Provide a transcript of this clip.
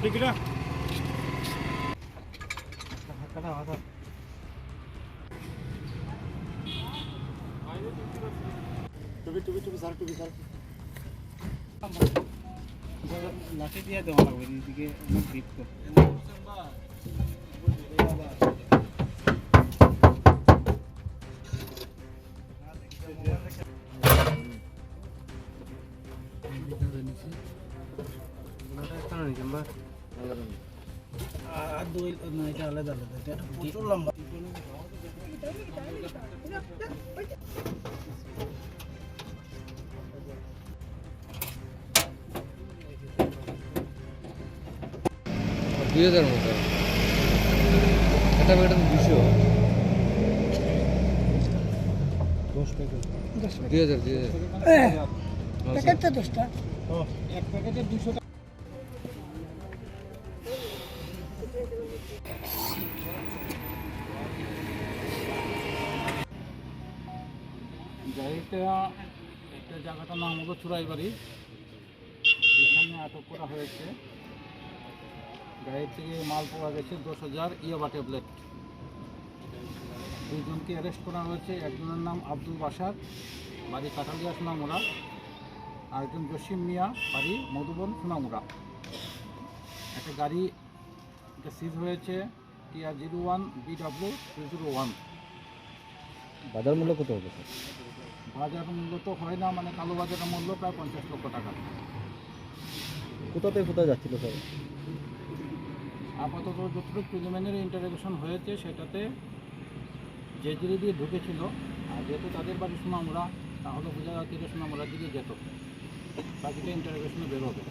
টিকিটা লাঠি দিয়ে দেওয়া লাগবে এদিকে অনেক দীপ্ত আর দুই না এটা আলাদা আলাদা এটা প্রচুর লম্বা দুই হাজার মতো এটা ম্যাডাম 200 2000 প্যাকেটটা 10টা এক প্যাকেটে 200 টাকা গাড়িটা একটা জায়গাটার নাম হলো চুরাইবাড়ি, এখানে আটক করা হয়েছে। গাড়ির থেকে মাল পাওয়া গেছে 10,000 ইয়াবা ট্যাবলেট। দুইজনকে অ্যারেস্ট করা হয়েছে। একজনের নাম আব্দুল বাসার, বাড়ি কাঠালিয়া সোনামুড়া, আরেকজন জসিম মিয়া, বাড়ি মধুবন সোনামুড়া। একটা গাড়ি এটা সিজ হয়েছে TR01 BW 201। বাজার মূল্য কত হবে স্যার? বাজার মূল্য তো হয় না, মানে কালো বাজারের মূল্য প্রায় 50 লক্ষ টাকা। কোথা থেকে কোথায় যাচ্ছিল স্যার? আপাতত যতটুকু প্রিলিমিনারি ইন্টারোগেশন হয়েছে সেটাতে জেজুরি দিয়ে ঢুকেছিল, আর যেহেতু তাদের বাড়ি সোনামুড়া, তাহলে বোঝা যাচ্ছে যে সোনামুড়ার দিকে যেত। বাকিটা ইন্টারোগেশনে বেরোবে।